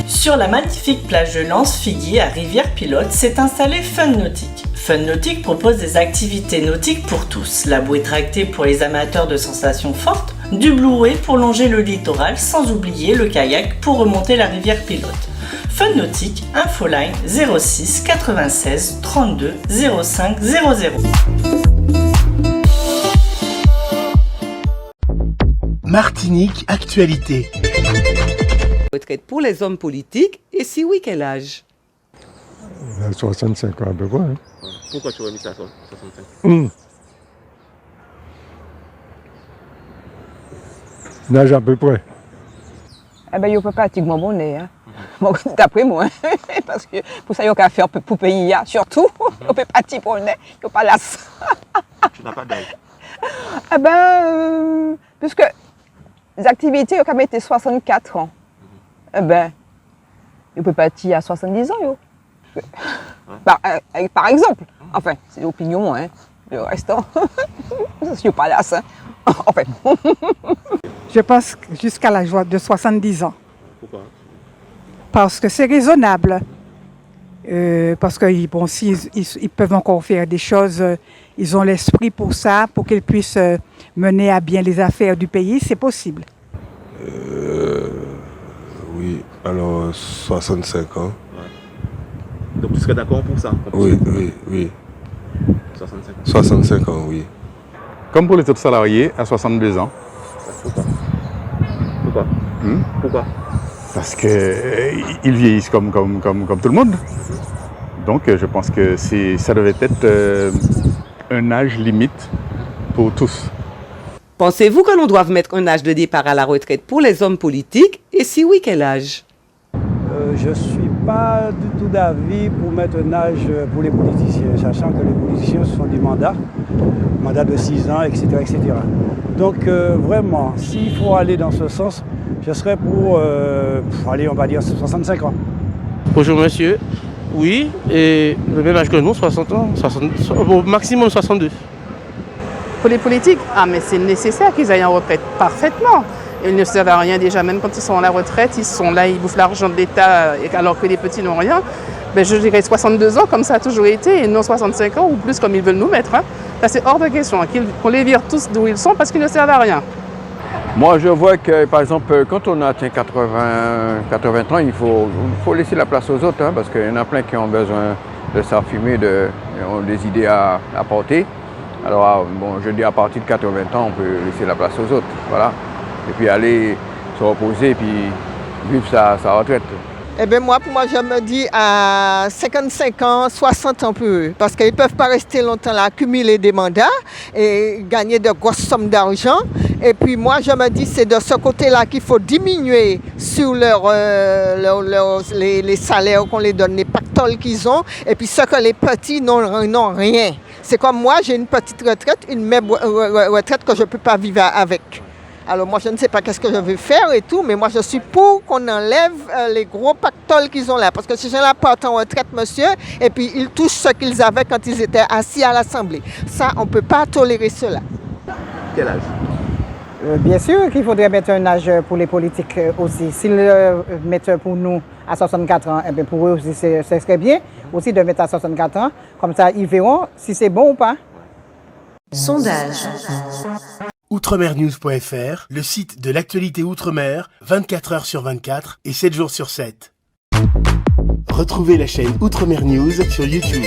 Sur la magnifique plage de Lens-Figuier à Rivière-Pilote s'est installé Fun Nautique. Fun Nautique propose des activités nautiques pour tous. La bouée tractée pour les amateurs de sensations fortes, du Blueway pour longer le littoral sans oublier le kayak pour remonter la Rivière-Pilote. Fun Nautique, infoline 06 96 32 05 00. Martinique Actualité. Retraite pour les hommes politiques, et si oui, quel âge? 65 ans à peu près. Hein. Pourquoi tu as mis ça à 65? Nage à peu près. Eh bien, il ne peut pas pratiquement bonnet, hein. Bon, d'après moi, parce que pour ça, il y a qu'à faire pour payer, surtout, il ne peut pas pratiquement bonnet, il ne peut pas lasser. Tu n'as pas d'âge? Eh bien, puisque les activités, il y a qu'à mettre 64 ans. Eh bien, il peut partir à 70 ans, yo. Par exemple, enfin, c'est l'opinion, hein. Le restant, je suis pas là, ça. Enfin. Je pense jusqu'à l'âge de 70 ans. Pourquoi? Parce que c'est raisonnable. Parce que bon, ils peuvent encore faire des choses, ils ont l'esprit pour ça, pour qu'ils puissent mener à bien les affaires du pays, c'est possible. Oui, alors 65 ans. Ouais. Donc tu serais d'accord pour ça? Oui. 65 ans. 65 ans, oui. Comme pour les autres salariés, à 62 ans. Pourquoi? Pourquoi? Parce qu'ils vieillissent comme tout le monde. Donc je pense que ça devait être un âge limite pour tous. Pensez-vous que l'on doive mettre un âge de départ à la retraite pour les hommes politiques, et si oui, quel âge? Je ne suis pas du tout d'avis pour mettre un âge pour les politiciens, sachant que les politiciens sont des mandats de 6 ans, etc. etc. Donc vraiment, s'il faut aller dans ce sens, je serais pour aller, on va dire, 65 ans. Bonjour monsieur, oui, et le même âge que nous, 60 ans, au maximum 62. Pour les politiques, mais c'est nécessaire qu'ils aillent en retraite, parfaitement. Ils ne servent à rien déjà, même quand ils sont à la retraite, ils sont là, ils bouffent l'argent de l'État alors que les petits n'ont rien. Ben, je dirais 62 ans comme ça a toujours été, et non 65 ans ou plus comme ils veulent nous mettre. Hein. Ça c'est hors de question, qu'on les vire tous d'où ils sont parce qu'ils ne servent à rien. Moi je vois que par exemple quand on atteint 80 ans, il faut laisser la place aux autres, hein, parce qu'il y en a plein qui ont besoin de s'affumer, ont des idées à porter. Alors bon, je dis à partir de 80 ans, on peut laisser la place aux autres, voilà. Et puis aller se reposer et puis vivre sa retraite. Eh bien moi, je me dis à 55 ans, 60 ans pour eux. Parce qu'ils ne peuvent pas rester longtemps là, accumuler des mandats et gagner de grosses sommes d'argent. Et puis moi, je me dis c'est de ce côté-là qu'il faut diminuer sur les salaires qu'on les donne, les pactoles qu'ils ont. Et puis ce que les petits n'ont rien. C'est comme moi, j'ai une petite retraite, une même retraite que je ne peux pas vivre avec. Alors moi je ne sais pas qu'est-ce que je vais faire et tout, mais moi je suis pour qu'on enlève les gros pactoles qu'ils ont là. Parce que ces gens-là partent en retraite, monsieur, et puis ils touchent ce qu'ils avaient quand ils étaient assis à l'Assemblée. Ça, on ne peut pas tolérer cela. Quel âge? Bien sûr qu'il faudrait mettre un âge pour les politiques aussi. S'ils le mettent pour nous à 64 ans, eh bien pour eux aussi, ce serait bien aussi de mettre à 64 ans. Comme ça, ils verront si c'est bon ou pas. Sondage. Outremernews.fr, le site de l'actualité Outre-mer, 24 heures sur 24 et 7 jours sur 7. Retrouvez la chaîne Outremer News sur YouTube.